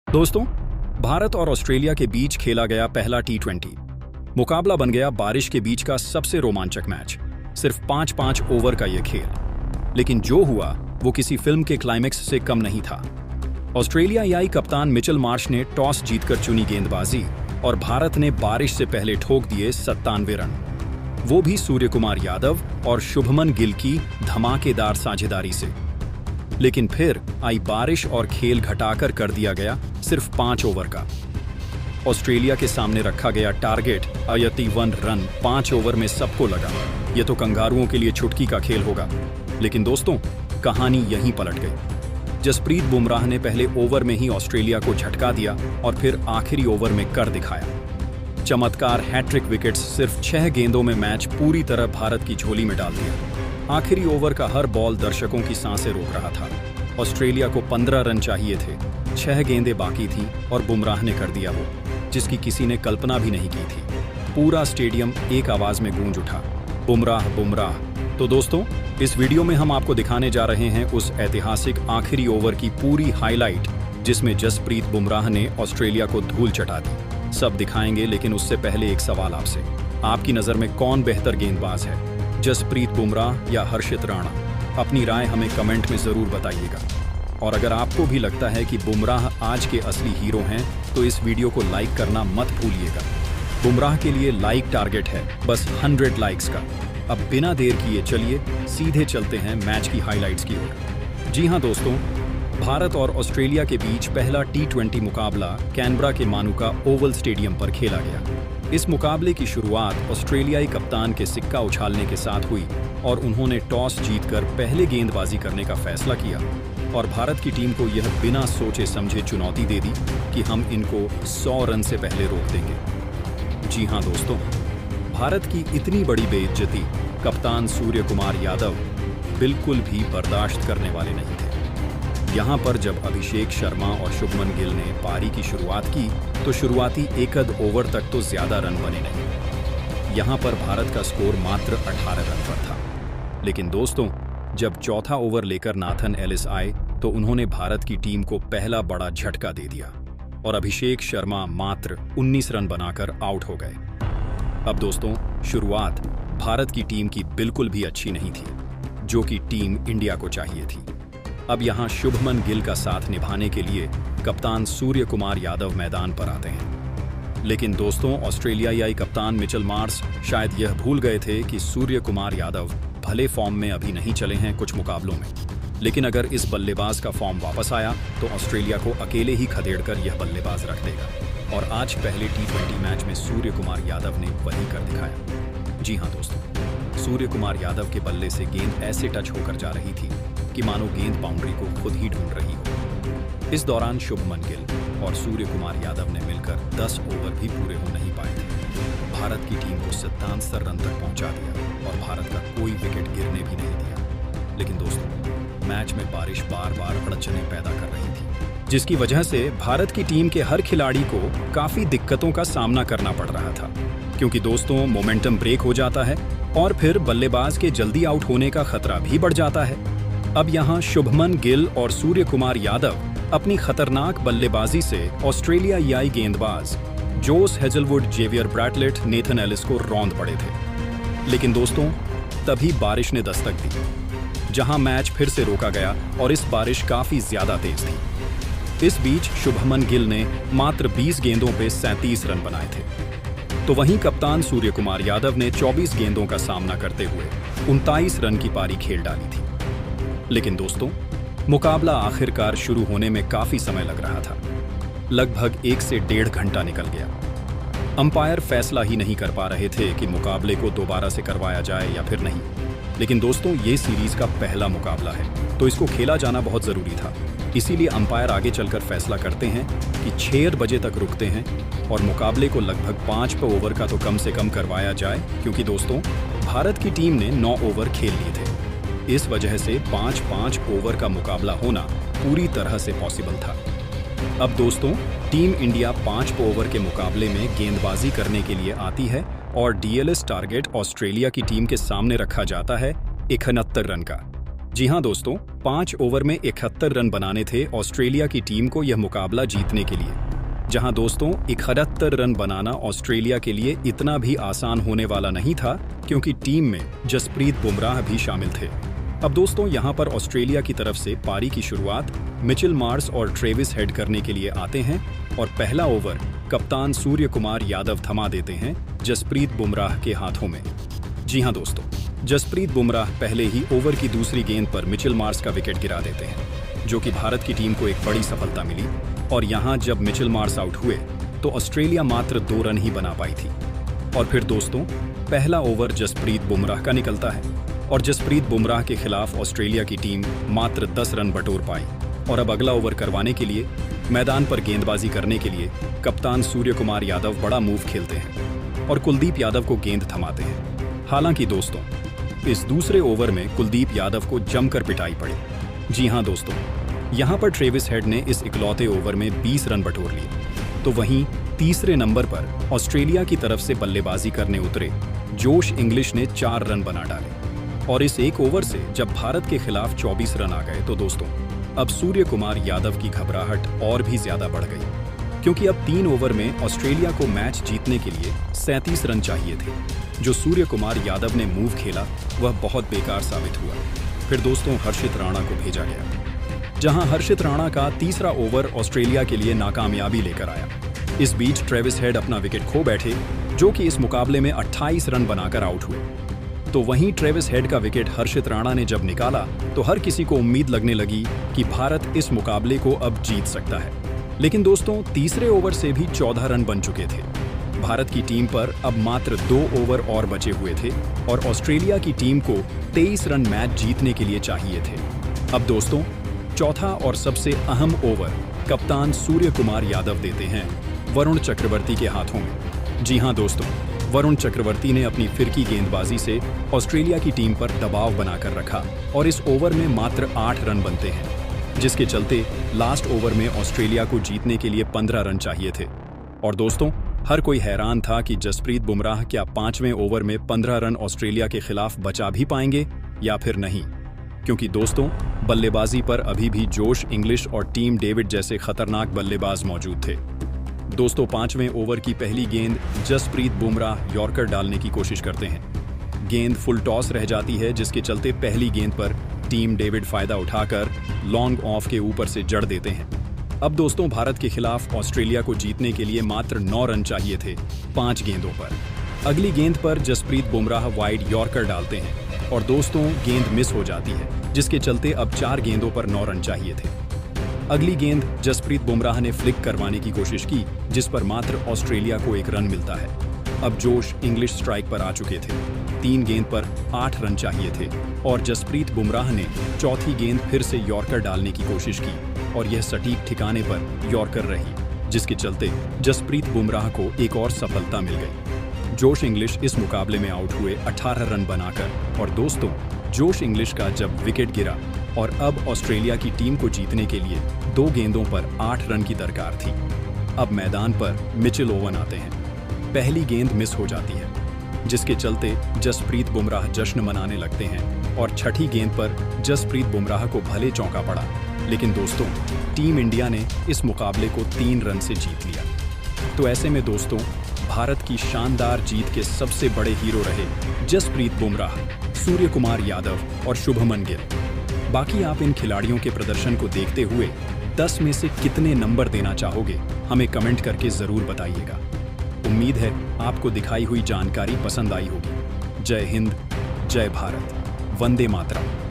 दोस्तों, भारत और ऑस्ट्रेलिया के बीच खेला गया पहला टी20 मुकाबला बन गया बारिश के बीच का सबसे रोमांचक मैच। सिर्फ 5-5 ओवर का यह खेल, लेकिन जो हुआ वो किसी फिल्म के क्लाइमेक्स से कम नहीं था। ऑस्ट्रेलियाई कप्तान मिचेल मार्श ने टॉस जीतकर चुनी गेंदबाजी और भारत ने बारिश से पहले ठोक दिए 97 रन, वो भी सूर्य कुमार यादव और शुभमन गिल की धमाकेदार साझेदारी से। लेकिन फिर आई बारिश और खेल घटाकर कर दिया गया सिर्फ 5 ओवर का। ऑस्ट्रेलिया के सामने रखा गया टारगेट 81 रन 5 ओवर में सबको लगा ये तो कंगारुओं के लिए छुटकी का खेल होगा। लेकिन दोस्तों, कहानी यहीं पलट गई। जसप्रीत बुमराह ने पहले ओवर में ही ऑस्ट्रेलिया को झटका दिया और फिर आखिरी ओवर में कर दिखाया। चमत्कार हैट्रिक विकेट्स, सिर्फ 6 गेंदों में मैच पूरी तरह भारत की झोली में डाल दिया। आखिरी ओवर का हर बॉल दर्शकों की सांसें रोक रहा था। ऑस्ट्रेलिया को 15 रन चाहिए थे, 6 गेंदें बाकी थीं और बुमराह ने कर दिया वो, जिसकी किसी ने कल्पना भी नहीं की थी। पूरा स्टेडियम एक आवाज में गूंज उठा, बुमराह बुमराह। तो दोस्तों, इस वीडियो में हम आपको दिखाने जा रहे हैं उस ऐतिहासिक आखिरी ओवर की पूरी हाईलाइट, जिसमें जसप्रीत बुमराह ने ऑस्ट्रेलिया को धूल चटा दी। सब दिखाएंगे, लेकिन उससे पहले एक सवाल आपसे। आपकी नजर में कौन बेहतर गेंदबाज है, जसप्रीत बुमराह या हर्षित राणा? अपनी राय हमें कमेंट में जरूर बताइएगा। और अगर आपको भी लगता है कि बुमराह आज के असली हीरो हैं, तो इस वीडियो को लाइक करना मत भूलिएगा। बुमराह के लिए लाइक टारगेट है बस 100 लाइक्स का। अब बिना देर किए चलिए सीधे चलते हैं मैच की हाइलाइट्स की ओर। जी हां दोस्तों, भारत और ऑस्ट्रेलिया के बीच पहला टी20 मुकाबला कैनबरा के मानुका ओवल स्टेडियम पर खेला गया। इस मुकाबले की शुरुआत ऑस्ट्रेलियाई कप्तान के सिक्का उछालने के साथ हुई और उन्होंने टॉस जीतकर पहले गेंदबाजी करने का फैसला किया और भारत की टीम को यह बिना सोचे समझे चुनौती दे दी कि हम इनको 100 रन से पहले रोक देंगे। जी हां दोस्तों, भारत की इतनी बड़ी बेइज्जती कप्तान सूर्य कुमार यादव बिल्कुल भी बर्दाश्त करने वाले नहीं थे। यहां पर जब अभिषेक शर्मा और शुभमन गिल ने पारी की शुरुआत की तो शुरुआती एकद ओवर तक तो ज्यादा रन बने नहीं। यहां पर भारत का स्कोर मात्र 18 रन पर था। लेकिन दोस्तों, जब चौथा ओवर लेकर नाथन एलिस आए तो उन्होंने भारत की टीम को पहला बड़ा झटका दे दिया और अभिषेक शर्मा मात्र 19 रन बनाकर आउट हो गए। अब दोस्तों, शुरुआत भारत की टीम की बिल्कुल भी अच्छी नहीं थी, जो कि टीम इंडिया को चाहिए थी। अब यहां शुभमन गिल का साथ निभाने के लिए कप्तान सूर्य कुमार यादव मैदान पर आते हैं। लेकिन दोस्तों, ऑस्ट्रेलियाई कप्तान मिचेल मार्श शायद यह भूल गए थे कि सूर्य कुमार यादव भले फॉर्म में अभी नहीं चले हैं कुछ मुकाबलों में, लेकिन अगर इस बल्लेबाज का फॉर्म वापस आया तो ऑस्ट्रेलिया को अकेले ही खदेड़कर यह बल्लेबाज रख देगा। और आज पहले टी20 मैच में सूर्य कुमार यादव ने वही कर दिखाया। जी हां दोस्तों, सूर्य कुमार यादव के बल्ले से गेंद ऐसे टच होकर जा रही थी कि मानो गेंद बाउंड्री को खुद ही ढूंढ रही हो। इस दौरान शुभमन गिल और सूर्य कुमार यादव ने मिलकर 10 ओवर भी पूरे हो नहीं पाए थे। भारत की टीम को 77 रन तक पहुंचा दिया और भारत का कोई विकेट गिरने भी नहीं दिया। लेकिन दोस्तों, मैच में बारिश बार बार अड़चनें पैदा कर रही थी, जिसकी वजह से भारत की टीम के हर खिलाड़ी को काफी दिक्कतों का सामना करना पड़ रहा था। क्योंकि दोस्तों, मोमेंटम ब्रेक हो जाता है और फिर बल्लेबाज के जल्दी आउट होने का खतरा भी बढ़ जाता है। अब यहां शुभमन गिल और सूर्य कुमार यादव अपनी खतरनाक बल्लेबाजी से ऑस्ट्रेलियाई गेंदबाज Josh Hazlewood, Xavier Bartlett, Nathan Ellis को रौंद पड़े थे। लेकिन दोस्तों, तभी बारिश ने दस्तक दी, जहां मैच फिर से रोका गया और इस बारिश काफी ज्यादा तेज थी। इस बीच शुभमन गिल ने मात्र 20 गेंदों पे 37 रन बनाए थे, तो वहीं कप्तान सूर्य कुमार यादव ने 24 गेंदों का सामना करते हुए 29 रन की पारी खेल डाली थी। लेकिन दोस्तों, मुकाबला आखिरकार शुरू होने में काफी समय लग रहा था। लगभग 1 से 1.5 घंटा निकल गया। अंपायर फैसला ही नहीं कर पा रहे थे कि मुकाबले को दोबारा से करवाया जाए या फिर नहीं। लेकिन दोस्तों, ये सीरीज का पहला मुकाबला है, तो इसको खेला जाना बहुत जरूरी था। इसीलिए अंपायर आगे चलकर फैसला करते हैं कि 6 बजे तक रुकते हैं और मुकाबले को लगभग 5 ओवर का तो कम से कम करवाया जाए, क्योंकि दोस्तों, भारत की टीम ने 9 ओवर खेल लिए थे। इस वजह से 5-5 ओवर का मुकाबला होना पूरी तरह से पॉसिबल था। अब दोस्तों, टीम इंडिया 5 ओवर के मुकाबले में गेंदबाजी करने के लिए आती है और डीएलएस टारगेट ऑस्ट्रेलिया की टीम के सामने रखा जाता है 71 रन का, जी हाँ दोस्तों, 5 ओवर में 71 रन बनाने थे ऑस्ट्रेलिया की टीम को यह मुकाबला जीतने के लिए। जहां दोस्तों 71 रन बनाना ऑस्ट्रेलिया के लिए इतना भी आसान होने वाला नहीं था, क्योंकि टीम में जसप्रीत बुमराह भी शामिल थे। अब दोस्तों यहां पर ऑस्ट्रेलिया की तरफ से पारी की शुरुआत मिचेल मार्श और ट्रेविस हेड करने के लिए आते हैं और पहला ओवर कप्तान सूर्य कुमार यादव थमा देते हैं जसप्रीत बुमराह के हाथों में। जी हाँ दोस्तों, जसप्रीत बुमराह पहले ही ओवर की दूसरी गेंद पर मिचेल मार्श का विकेट गिरा देते हैं, जो कि भारत की टीम को एक बड़ी सफलता मिली। और यहाँ जब मिचेल मार्श आउट हुए तो ऑस्ट्रेलिया मात्र 2 रन ही बना पाई थी। और फिर दोस्तों पहला ओवर जसप्रीत बुमराह का निकलता है और जसप्रीत बुमराह के खिलाफ ऑस्ट्रेलिया की टीम मात्र 10 रन बटोर पाई। और अब अगला ओवर करवाने के लिए मैदान पर गेंदबाजी करने के लिए कप्तान सूर्य कुमार यादव बड़ा मूव खेलते हैं और कुलदीप यादव को गेंद थमाते हैं। हालांकि दोस्तों इस दूसरे ओवर में कुलदीप यादव को जमकर पिटाई पड़ी। जी हाँ दोस्तों, यहाँ पर ट्रेविस हेड ने इस इकलौते ओवर में 20 रन बटोर लिए। तो वहीं तीसरे नंबर पर ऑस्ट्रेलिया की तरफ से बल्लेबाजी करने उतरे जोश इंग्लिश ने 4 रन बना डाले। और इस एक ओवर से जब भारत के खिलाफ 24 रन आ गए तो दोस्तों अब सूर्य कुमार यादव की घबराहट और भी ज्यादा बढ़ गई, क्योंकि अब 3 ओवर में ऑस्ट्रेलिया को मैच जीतने के लिए 37 रन चाहिए थे। जो सूर्य कुमार यादव ने मूव खेला वह बहुत बेकार साबित हुआ। फिर दोस्तों हर्षित राणा को भेजा गया, जहां हर्षित राणा का तीसरा ओवर ऑस्ट्रेलिया के लिए नाकामयाबी लेकर आया। इस बीच ट्रेविस हेड अपना विकेट खो बैठे, जो कि इस मुकाबले में 28 रन बनाकर आउट हुए। तो वहीं ट्रेविस हेड का विकेट हर्षित राणा ने जब निकाला तो हर किसी को उम्मीद लगने लगी कि भारत इस मुकाबले को अब जीत सकता है। लेकिन दोस्तों तीसरे ओवर से भी 14 रन बन चुके थे। भारत की टीम पर अब मात्र 2 ओवर और बचे हुए थे और ऑस्ट्रेलिया की टीम को 23 रन मैच जीतने के लिए चाहिए थे। अब दोस्तों चौथा और सबसे अहम ओवर कप्तान सूर्य कुमार यादव देते हैं वरुण चक्रवर्ती के हाथों में। जी हाँ दोस्तों, वरुण चक्रवर्ती ने अपनी फिरकी गेंदबाजी से ऑस्ट्रेलिया की टीम पर दबाव बनाकर रखा और इस ओवर में मात्र 8 रन बनते हैं, जिसके चलते लास्ट ओवर में ऑस्ट्रेलिया को जीतने के लिए 15 रन चाहिए थे। और दोस्तों हर कोई हैरान था कि जसप्रीत बुमराह क्या 5वें ओवर में 15 रन ऑस्ट्रेलिया के खिलाफ बचा भी पाएंगे या फिर नहीं, क्योंकि दोस्तों बल्लेबाजी पर अभी भी जोश इंग्लिश और टीम डेविड जैसे खतरनाक बल्लेबाज मौजूद थे। दोस्तों 5वें ओवर की पहली गेंद जसप्रीत बुमराह यॉर्कर डालने की कोशिश करते हैं। गेंद फुल टॉस रह जाती है, जिसके चलते पहली गेंद पर टीम डेविड फायदा उठाकर लॉन्ग ऑफ के ऊपर से जड़ देते हैं। अब दोस्तों भारत के खिलाफ ऑस्ट्रेलिया को जीतने के लिए मात्र 9 रन चाहिए थे 5 गेंदों पर। अगली गेंद पर जसप्रीत बुमराह वाइड यॉर्कर डालते हैं और दोस्तों गेंद मिस हो जाती है, जिसके चलते अब 4 गेंदों पर 9 रन चाहिए थे। अगली गेंद जसप्रीत बुमराह ने फ्लिक करवाने की कोशिश की, जिस पर मात्र ऑस्ट्रेलिया को 1 रन मिलता है। अब जोश इंग्लिश स्ट्राइक पर आ चुके थे। 3 गेंद पर 8 रन चाहिए थे और जसप्रीत बुमराह ने चौथी गेंद फिर से यॉर्कर डालने की कोशिश की और यह सटीक ठिकाने पर यॉर्कर रही, जिसके चलते जसप्रीत बुमराह को एक और सफलता मिल गई। जोश इंग्लिश इस मुकाबले में आउट हुए 18 रन बनाकर। और दोस्तों जोश इंग्लिश का जब विकेट गिरा और अब ऑस्ट्रेलिया की टीम को जीतने के लिए 2 गेंदों पर 8 रन की दरकार थी। अब मैदान पर मिचेल ओवन आते हैं। पहली गेंद मिस हो जाती है, जिसके चलते जसप्रीत बुमराह जश्न मनाने लगते हैं और छठी गेंद पर जसप्रीत बुमराह को भले चौंका पड़ा, लेकिन दोस्तों टीम इंडिया ने इस मुकाबले को 3 रन से जीत लिया। तो ऐसे में दोस्तों भारत की शानदार जीत के सबसे बड़े हीरो रहे जसप्रीत बुमराह, सूर्य कुमार यादव और शुभमन गिल। बाकी आप इन खिलाड़ियों के प्रदर्शन को देखते हुए 10 में से कितने नंबर देना चाहोगे, हमें कमेंट करके जरूर बताइएगा। उम्मीद है आपको दिखाई हुई जानकारी पसंद आई होगी। जय हिंद, जय भारत, वंदे मातरम।